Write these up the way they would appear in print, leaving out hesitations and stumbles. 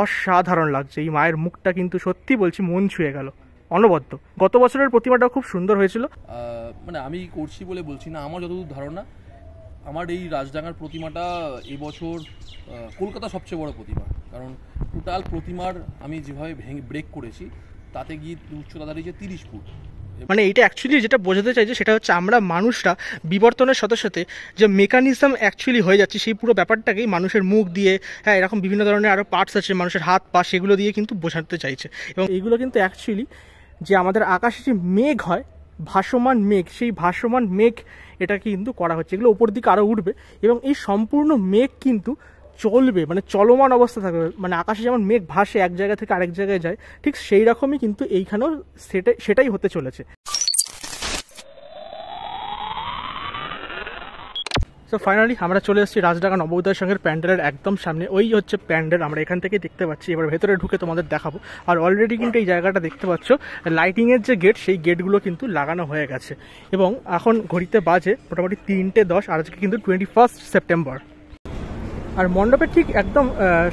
অসাধারণ লাগছে। এই মায়ের মুখটা কিন্তু সত্যি বলছি মন ছুঁয়ে গেল, অনবদ্য। গত বছরের প্রতিমাটা খুব সুন্দর হয়েছিল। মানে আমি করছি বলে বলছি না, আমার যতদূর ধারণা আমার এই রাজডাঙ্গার প্রতিমাটা এবছর কলকাতা সবচেয়ে বড় প্রতিমা। কারণ টোটাল প্রতিমার আমি যেভাবে ব্রেক করেছি তাতে গিয়ে উচ্চতা দাঁড়িয়েছে 30 ফুট। মানে এটা অ্যাকচুয়ালি যেটা বোঝাতে চাইছে সেটা হচ্ছে আমরা মানুষরা বিবর্তনের সাথে সাথে যে মেকানিজম অ্যাকচুয়ালি হয়ে যাচ্ছে সেই পুরো ব্যাপারটাকেই মানুষের মুখ দিয়ে, হ্যাঁ এরকম বিভিন্ন ধরনের আরও পার্টস আছে মানুষের হাত পা, সেগুলো দিয়ে কিন্তু বোঝাতে চাইছে। এবং এইগুলো কিন্তু অ্যাকচুয়ালি যে আমাদের আকাশে যে মেঘ হয়, ভাসমান মেঘ, সেই ভাসমান মেঘ এটা কিন্তু করা হচ্ছে। এগুলো উপর দিকে আরও উঠবে এবং এই সম্পূর্ণ মেঘ কিন্তু চলবে, মানে চলমান অবস্থা থাকবে। মানে আকাশে যেমন মেঘ ভাসে এক জায়গা থেকে আরেক জায়গায় যায়, ঠিক সেই রকমই কিন্তু এইখানেও সেটাই হতে চলেছে। সো ফাইনালি আমরা চলে এসেছি রাজডাঙ্গা নবোদয় সংঘের প্যান্ডেলের একদম সামনে। ওই হচ্ছে প্যান্ডেল, আমরা এখান থেকে দেখতে পাচ্ছি। এবার ভেতরে ঢুকে তোমাদের দেখাবো। আর অলরেডি কিন্তু এই জায়গাটা দেখতে পাচ্ছ, লাইটিংয়ের যে গেট, সেই গেটগুলো কিন্তু লাগানো হয়ে গেছে। এবং এখন ঘড়িতে বাজে মোটামুটি 3:10, আর আজকে কিন্তু 21 সেপ্টেম্বর। আর মণ্ডপের ঠিক একদম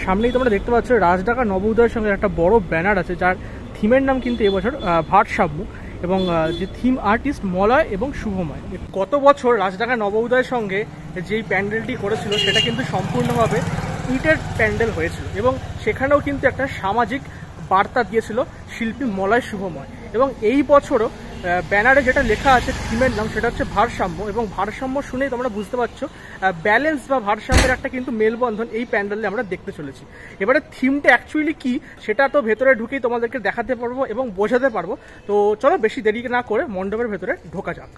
সামনেই তোমরা দেখতে পাচ্ছ রাজডাঙ্গা নবোদয়ের সঙ্গে একটা বড় ব্যানার আছে, যার থিমের নাম কিন্তু এবছর ভারসাম্য, এবং যে থিম আর্টিস্ট মলয় এবং শুভময়। গত বছর রাজডাঙ্গা নবোদয়ের সঙ্গে যেই প্যান্ডেলটি করেছিল সেটা কিন্তু সম্পূর্ণভাবে ইটের প্যান্ডেল হয়েছিল, এবং সেখানেও কিন্তু একটা সামাজিক বার্তা দিয়েছিল শিল্পী মলয় শুভময়। এবং এই বছরও ব্যানারে যেটা লেখা আছে থিমের নাম, সেটা হচ্ছে ভারসাম্য। এবং ভারসাম্য শুনেই তোমরা বুঝতে পারছো ব্যালেন্স বা ভারসাম্যের একটা কিন্তু মেলবন্ধন এই প্যান্ডেলে আমরা দেখতে চলেছি। এবারে থিমটা অ্যাকচুয়ালি কি সেটা তো ভেতরে ঢুকেই তোমাদেরকে দেখাতে পারবো এবং বোঝাতে পারবো। তো চলো বেশি দেরি না করে মণ্ডপের ভেতরে ঢোকা যাক।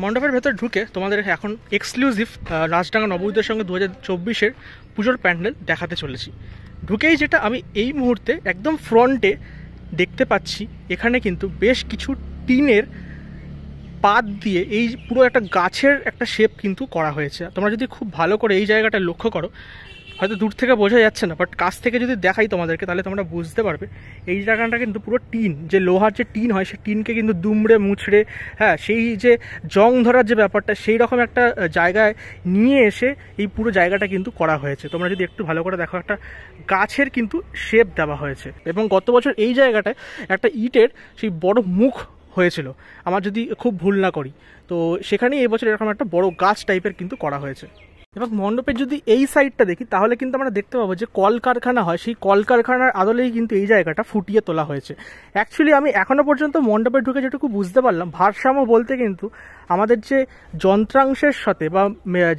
মণ্ডপের ভেতরে ঢুকে তোমাদের এখন এক্সক্লুসিভ রাজডাঙ্গা নবোদয়ের সঙ্গে 2024-এর পুজোর প্যান্ডেল দেখাতে চলেছি। ঢুকেই যেটা আমি এই মুহূর্তে একদম ফ্রন্টে দেখতে পাচ্ছি, এখানে কিন্তু বেশ কিছু টিনের পাত দিয়ে এই পুরো একটা গাছের একটা শেপ কিন্তু করা হয়েছে। তোমরা যদি খুব ভালো করে এই জায়গাটা লক্ষ্য করো, হয়তো দূর থেকে বোঝা যাচ্ছে না, বাট কাছ থেকে যদি দেখাই তোমাদেরকে তাহলে তোমরা বুঝতে পারবে এই জায়গাটা কিন্তু পুরো টিন, যে লোহার যে টিন হয় সেই টিনকে কিন্তু দুমড়ে মুছড়ে, হ্যাঁ সেই যে জং ধরার যে ব্যাপারটা, সেই রকম একটা জায়গায় নিয়ে এসে এই পুরো জায়গাটা কিন্তু করা হয়েছে। তোমরা যদি একটু ভালো করে দেখো, একটা গাছের কিন্তু শেপ দেওয়া হয়েছে। এবং গত বছর এই জায়গাটায় একটা ইটের সেই বড় মুখ হয়েছিল, আমার যদি খুব ভুল না করি, তো সেখানেই এই বছর এরকম একটা বড় গাছ টাইপের কিন্তু করা হয়েছে। এবং মণ্ডপের যদি এই সাইডটা দেখি তাহলে কিন্তু আমরা দেখতে পাবো যে কলকারখানা হয়, সেই কলকারখানার আদলেই কিন্তু এই জায়গাটা ফুটিয়ে তোলা হয়েছে। অ্যাকচুয়ালি আমি এখনো পর্যন্ত মণ্ডপে ঢুকে যেটুকু বুঝতে পারলাম, ভারসাম্য বলতে কিন্তু আমাদের যে যন্ত্রাংশের সাথে বা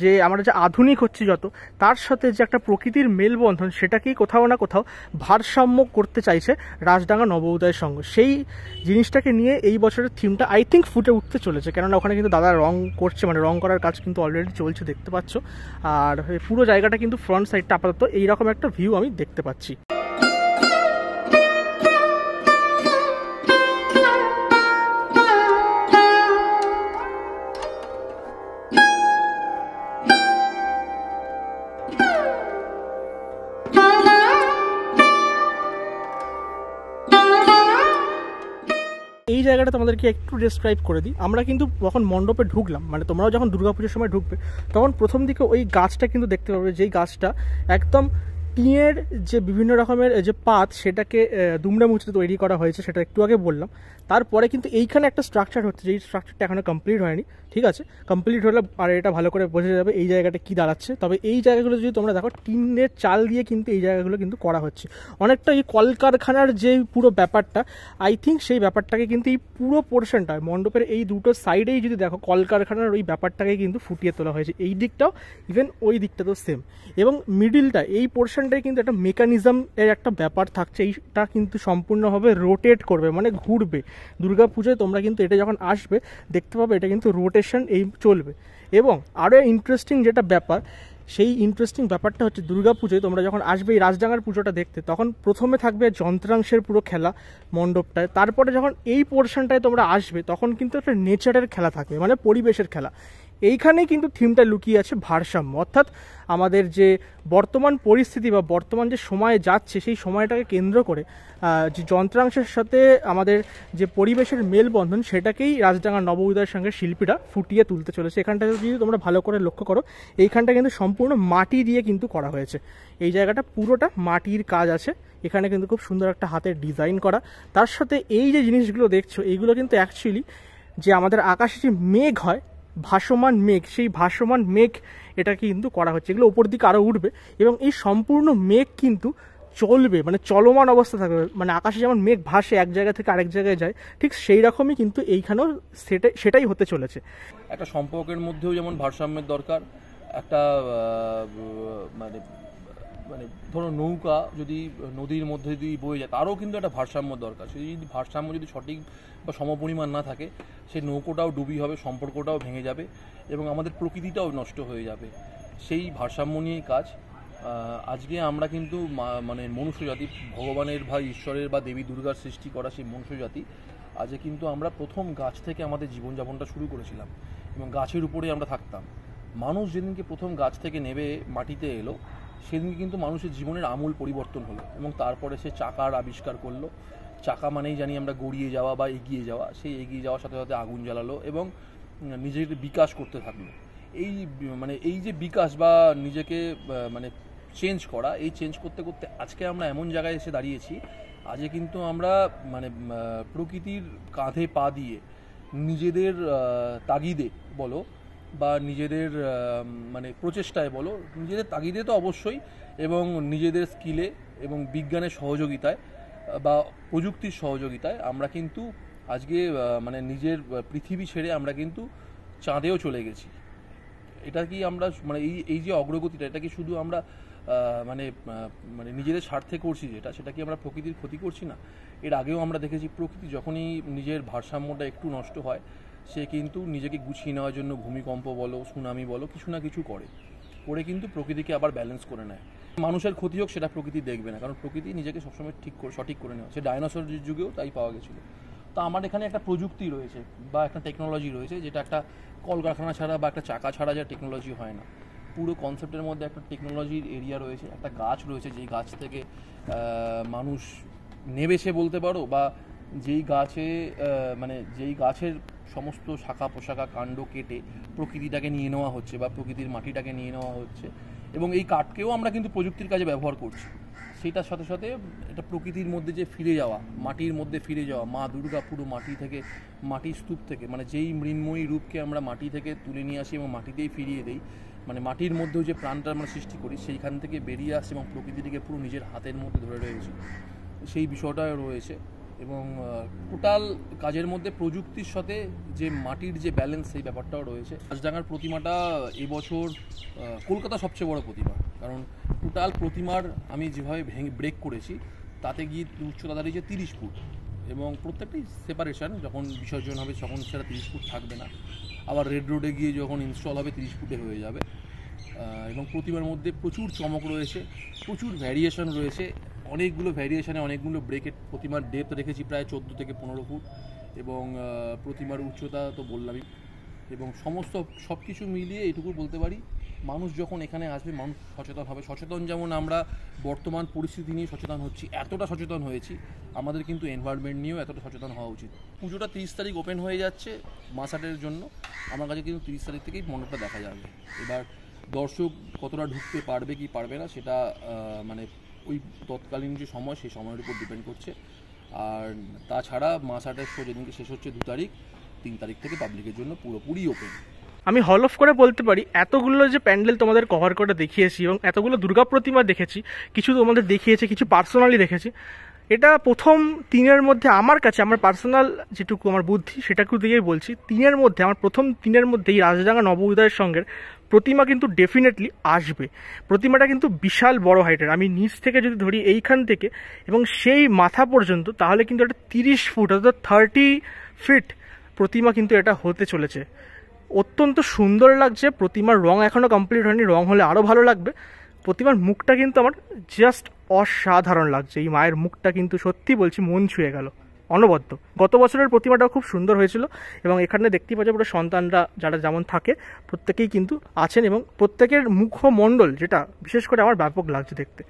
যে আমরা যে আধুনিক হচ্ছে যত, তার সাথে যে একটা প্রকৃতির মেলবন্ধন, সেটাকেই কোথাও না কোথাও ভারসাম্য করতে চাইছে রাজডাঙ্গা নবোদয় সংঘ। সেই জিনিসটাকে নিয়ে এই বছরের থিমটা আই থিঙ্ক ফুটে উঠতে চলেছে, কেননা ওখানে কিন্তু দাদা রং করছে, মানে রং করার কাজ কিন্তু অলরেডি চলছে দেখতে পাচ্ছ। আর পুরো জায়গাটা কিন্তু ফ্রন্ট সাইডটা আপাতত এইরকম একটা ভিউ আমি দেখতে পাচ্ছি। এই জায়গাটা তোমাদেরকে একটু ডেসক্রাইব করে দিই। আমরা কিন্তু যখন মণ্ডপে ঢুকলাম, মানে তোমরাও যখন দুর্গাপুজোর সময় ঢুকবে, তখন প্রথম দিকে ওই গাছটা কিন্তু দেখতে পাবে, যেই গাছটা একদম টিনের যে বিভিন্ন রকমের যে পাত, সেটাকে দুমড়ে মুচড়ে তৈরি করা হয়েছে, সেটা একটু আগে বললাম। তারপরে কিন্তু এইখানে একটা স্ট্রাকচার হচ্ছে, যেই স্ট্রাকচারটা এখনো কমপ্লিট হয়নি, ঠিক আছে? কমপ্লিট হলে আর এটা ভালো করে বোঝা যাবে এই জায়গাটা কি দাঁড়াচ্ছে। তবে এই জায়গাগুলো যদি তোমরা দেখো, টিনের চাল দিয়ে কিন্তু এই জায়গাগুলো কিন্তু করা হচ্ছে। অনেকটা এই কলকারখানার যে পুরো ব্যাপারটা, আই থিঙ্ক সেই ব্যাপারটাকে কিন্তু এই পুরো পোর্শনটা মণ্ডপের এই দুটো সাইডেই যদি দেখো, কলকারখানার ওই ব্যাপারটাকে কিন্তু ফুটিয়ে তোলা হয়েছে। এই দিকটাও ইভেন ওই দিকটা তো সেম। এবং মিডিলটা, এই পোর্শনটায় কিন্তু একটা মেকানিজম এর একটা ব্যাপার থাকছে, এইটা কিন্তু সম্পূর্ণভাবে রোটেট করবে, মানে ঘুরবে। দুর্গাপুজোয় তোমরা কিন্তু এটা যখন আসবে দেখতে পাবে এটা কিন্তু রোটেশন এই চলবে। এবং আরও ইন্টারেস্টিং যেটা ব্যাপার, সেই ইন্টারেস্টিং ব্যাপারটা হচ্ছে দুর্গাপুজোয় তোমরা যখন আসবে এই রাজডাঙ্গার পুজোটা দেখতে, তখন প্রথমে থাকবে যন্ত্রাংশের পুরো খেলা মণ্ডপটায়। তারপরে যখন এই পোর্শনটায় তোমরা আসবে তখন কিন্তু একটা নেচারের খেলা থাকবে, মানে পরিবেশের খেলা। এইখানেই কিন্তু থিমটা লুকিয়ে আছে ভারসাম্য, অর্থাৎ আমাদের যে বর্তমান পরিস্থিতি বা বর্তমান যে সময়ে যাচ্ছে সেই সময়টাকে কেন্দ্র করে যে যন্ত্রাংশের সাথে আমাদের যে পরিবেশের মেলবন্ধন সেটাকেই রাজডাঙ্গা নব উদয়ের সঙ্গে শিল্পীরা ফুটিয়ে তুলতে চলেছে। এখানটা যদি তোমরা ভালো করে লক্ষ্য করো, এইখানটা কিন্তু সম্পূর্ণ মাটি দিয়ে কিন্তু করা হয়েছে। এই জায়গাটা পুরোটা মাটির কাজ আছে, এখানে কিন্তু খুব সুন্দর একটা হাতের ডিজাইন করা। তার সাথে এই যে জিনিসগুলো দেখছো এইগুলো কিন্তু অ্যাকচুয়ালি যে আমাদের আকাশে যে মেঘ হয়, ভাসমান মেঘ, সেই ভাসমান মেঘ এটা কিন্তু করা হচ্ছে। এগুলো উপর দিকে আরও উঠবে এবং এই সম্পূর্ণ মেঘ কিন্তু চলবে, মানে চলমান অবস্থা থাকবে। মানে আকাশে যেমন মেঘ ভাসে এক জায়গা থেকে আরেক জায়গায় যায়, ঠিক সেই রকমই কিন্তু এইখানেও সেটাই হতে চলেছে। একটা সম্পর্কের মধ্যেও যেমন ভারসাম্যের দরকার, একটা মানে মানে ধরো নৌকা যদি নদীর মধ্যে যদি বয়ে যায় তারও কিন্তু একটা ভারসাম্য দরকার। সেই যদি ভারসাম্য যদি সঠিক বা সমপরিমাণ না থাকে, সেই নৌকোটাও ডুবি হবে, সম্পর্কটাও ভেঙে যাবে এবং আমাদের প্রকৃতিটাও নষ্ট হয়ে যাবে। সেই ভারসাম্য নিয়েই কাজ। আজকে আমরা কিন্তু মানে মনুষ্যজাতি, ভগবানের বা ঈশ্বরের বা দেবী দুর্গার সৃষ্টি করা সেই মনুষ্যজাতি, আজকে কিন্তু আমরা প্রথম গাছ থেকে আমাদের জীবনযাপনটা শুরু করেছিলাম এবং গাছের উপরেই আমরা থাকতাম। মানুষ যেদিনকে প্রথম গাছ থেকে নেমে মাটিতে এলো সেদিনকে কিন্তু মানুষের জীবনের আমূল পরিবর্তন হলো এবং তারপরে সে চাকার আবিষ্কার করলো। চাকা মানেই জানি আমরা গড়িয়ে যাওয়া বা এগিয়ে যাওয়া, সেই এগিয়ে যাওয়ার সাথে সাথে আগুন জ্বালালো এবং নিজের বিকাশ করতে থাকলো। এই যে বিকাশ বা নিজেকে মানে চেঞ্জ করা, এই চেঞ্জ করতে করতে আজকে আমরা এমন জায়গায় এসে দাঁড়িয়েছি, আজকে কিন্তু আমরা মানে প্রকৃতির কাঁধে পা দিয়ে নিজেদের তাগিদে বলো বা নিজেদের মানে প্রচেষ্টায় বলো, নিজেদের তাগিদে তো অবশ্যই, এবং নিজেদের স্কিলে এবং বিজ্ঞানের সহযোগিতায় বা প্রযুক্তির সহযোগিতায় আমরা কিন্তু আজকে মানে নিজের পৃথিবী ছেড়ে আমরা কিন্তু চাঁদেও চলে গেছি। এটা কি আমরা মানে এই যে অগ্রগতিটা, এটা কি শুধু আমরা মানে মানে নিজেদের স্বার্থে করছি সেটা কি আমরা প্রকৃতির ক্ষতি করছি না? এর আগেও আমরা দেখেছি প্রকৃতি যখনই নিজের ভারসাম্যটা একটু নষ্ট হয় সে কিন্তু নিজেকে গুছিয়ে নেওয়ার জন্য ভূমিকম্প বলো, সুনামি বলো, কিছু না কিছু করে কিন্তু প্রকৃতিকে আবার ব্যালেন্স করে নেয়। মানুষের ক্ষতি হোক সেটা প্রকৃতি দেখবে না, কারণ প্রকৃতি নিজেকে সবসময় সঠিক করে নেওয়া। সে ডাইনোসর যুগেও তাই পাওয়া গেছিলো। তো আমার এখানে একটা প্রযুক্তি রয়েছে বা একটা টেকনোলজি রয়েছে, যেটা একটা কলকারখানা ছাড়া বা একটা চাকা ছাড়া যে টেকনোলজি হয় না। পুরো কনসেপ্টের মধ্যে একটা টেকনোলজির এরিয়া রয়েছে, একটা গাছ রয়েছে, যেই গাছ থেকে মানুষ নেবেছে বলতে পারো, বা যেই গাছে মানে যেই গাছের সমস্ত শাখা পোশাখা কাণ্ড কেটে প্রকৃতিটাকে নিয়ে নেওয়া হচ্ছে বা প্রকৃতির মাটিটাকে নিয়ে নেওয়া হচ্ছে, এবং এই কাঠকেও আমরা কিন্তু প্রযুক্তির কাজে ব্যবহার করছি। সেটার সাথে সাথে এটা প্রকৃতির মধ্যে যে ফিরে যাওয়া, মাটির মধ্যে ফিরে যাওয়া, মা দুর্গা পুরো মাটি থেকে, মাটির স্তূপ থেকে, মানে যেই মৃন্ময়ী রূপকে আমরা মাটি থেকে তুলে নিয়ে আসি এবং মাটিতেই ফিরিয়ে দিই, মানে মাটির মধ্যেও যে প্রাণটা আমরা সৃষ্টি করি সেইখান থেকে বেরিয়ে আসছে এবং প্রকৃতিটিকে পুরো নিজের হাতের মধ্যে ধরে রয়েছে, সেই বিষয়টা রয়েছে। এবং টোটাল কাজের মধ্যে প্রযুক্তির সাথে যে মাটির যে ব্যালেন্স, সেই ব্যাপারটাও রয়েছে। রাজডাঙ্গার প্রতিমাটা এবছর কলকাতা সবচেয়ে বড় প্রতিমা, কারণ টোটাল প্রতিমার আমি যেভাবে ব্রেক করেছি তাতে গিয়ে উচ্চতা দাঁড়িয়েছে 30 ফুট এবং প্রত্যেকটি সেপারেশন যখন বিসর্জন হবে তখন সেটা 30 ফুট থাকবে না, আবার রেড রোডে গিয়ে যখন ইনস্টল হবে 30 ফুটে হয়ে যাবে। এবং প্রতিমার মধ্যে প্রচুর চমক রয়েছে, প্রচুর ভ্যারিয়েশন রয়েছে, অনেকগুলো ভ্যারিয়েশনে অনেকগুলো ব্রেকের। প্রতিমার ডেপথ রেখেছি প্রায় 14 থেকে 15 ফুট এবং প্রতিমার উচ্চতা তো বললামই। এবং সব কিছু মিলিয়ে এইটুকু বলতে পারি, মানুষ যখন এখানে আসবে মানুষ সচেতন হবে। সচেতন যেমন আমরা বর্তমান পরিস্থিতি নিয়ে সচেতন হচ্ছি, এতটা সচেতন হয়েছি, আমাদের কিন্তু এনভায়রনমেন্ট নিয়েও এতটা সচেতন হওয়া উচিত। পুজোটা 30 তারিখ ওপেন হয়ে যাচ্ছে মাসাটের জন্য, আমার কাছে কিন্তু 30 তারিখ থেকেই মণ্ডপটা দেখা যাবে। এবার দর্শক কতটা ঢুকতে পারবে কি পারবে না সেটা মানে ওই তৎকালীন যে সময় সেই সময়ের উপর ডিপেন্ড করছে। আর তাছাড়া মাসাটের শো যেদিনকে শেষ হচ্ছে 2 তারিখ, 3 তারিখ থেকে পাবলিকের জন্য পুরোপুরি ওপেন। আমি হল অফ করে বলতে পারি, এতগুলো যে প্যান্ডেল তোমাদের কভার করে দেখিয়েছি এবং এতগুলো দুর্গা প্রতিমা দেখেছি, কিছু তোমাদের দেখিয়েছে, কিছু পার্সোনালি দেখেছি, এটা প্রথম 3-এর মধ্যে আমার কাছে, আমার পার্সোনাল যেটুকু আমার বুদ্ধি সেটাকে দিয়েই বলছি, 3-এর মধ্যে আমার প্রথম 3-এর মধ্যে এই রাজডাঙ্গা নব উদয়ের সঙ্গে প্রতিমা কিন্তু ডেফিনেটলি আসবে। প্রতিমাটা কিন্তু বিশাল বড় হাইটের, আমি নিচ থেকে যদি ধরি এইখান থেকে এবং সেই মাথা পর্যন্ত, তাহলে কিন্তু এটা 30 ফুট অর্থাৎ 30 ফিট প্রতিমা কিন্তু এটা হতে চলেছে। অত্যন্ত সুন্দর লাগছে। প্রতিমার রং এখনও কমপ্লিট হয়নি, রং হলে আরও ভালো লাগবে। প্রতিমার মুখটা কিন্তু আমার জাস্ট অসাধারণ লাগছে, এই মায়ের মুখটা কিন্তু সত্যি বলছি মন ছুঁয়ে গেল, অনবদ্য। গত বছরের প্রতিমাটাও খুব সুন্দর হয়েছিল এবং এখানে দেখতেই পাচ্ছ পুরো সন্তানরা যারা যেমন থাকে প্রত্যেকেই কিন্তু আছেন এবং প্রত্যেকের মুখমণ্ডল যেটা বিশেষ করে আমার ব্যাপক লাগছে দেখতে।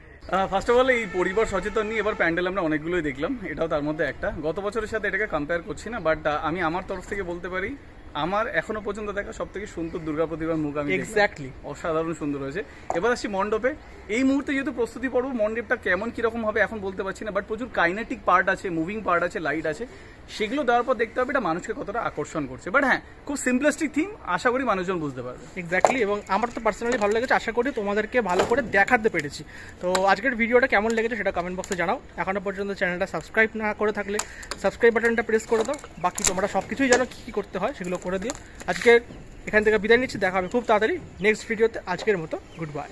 ফার্স্ট অফ অল এই পরিবার সচেতন নিয়ে এবার প্যান্ডেল আমরা অনেকগুলোই দেখলাম, এটাও তার মধ্যে একটা। গত বছরের সাথে এটাকে কম্পেয়ার করছি না, বাট আমি আমার তরফ থেকে বলতে পারি আমার এখনো পর্যন্ত দেখা সব থেকে সুন্দর দুর্গা প্রতিমার মুখ আমি এক্স্যাক্টলি অসাধারণ সুন্দর হয়েছে। এবার আসছি মণ্ডপে। এই মুহূর্তে যেহেতু প্রস্তুতি পর্ব, মণ্ডপটা কেমন কিরকম হবে এখন বলতে পারছি না, বাট প্রচুর কাইনেটিক পার্ট আছে, মুভিং পার্ট আছে, লাইট আছে, সেগুলো দেওয়ার পর দেখতে হবে এটা মানুষকে কতটা আকর্ষণ করছে। বাট হ্যাঁ, খুব সিম্পলিস্টিক থিম, আশা করি মানুষজন বুঝতে পারবে। এক্স্যাক্টলি, এবং আমার তো পার্সোনালি ভালো লেগেছে, আশা করি তোমাদেরকে ভালো করে দেখাতে পেরেছি। তো আজকের ভিডিওটা কেমন লেগেছে সেটা কমেন্ট বক্সে জানাও। এখনো পর্যন্ত চ্যানেলটা সাবস্ক্রাইব না করে থাকলে সাবস্ক্রাইব বাটনটা প্রেস করে দাও। বাকি তোমরা সব কিছুই জানো কী কী করতে হয়, সেগুলো করে দিও। আজকে এখান থেকে বিদায় নিচ্ছি, দেখা হবে খুব তাড়াতাড়ি নেক্সট ভিডিওতে। আজকের মতো গুড বাই।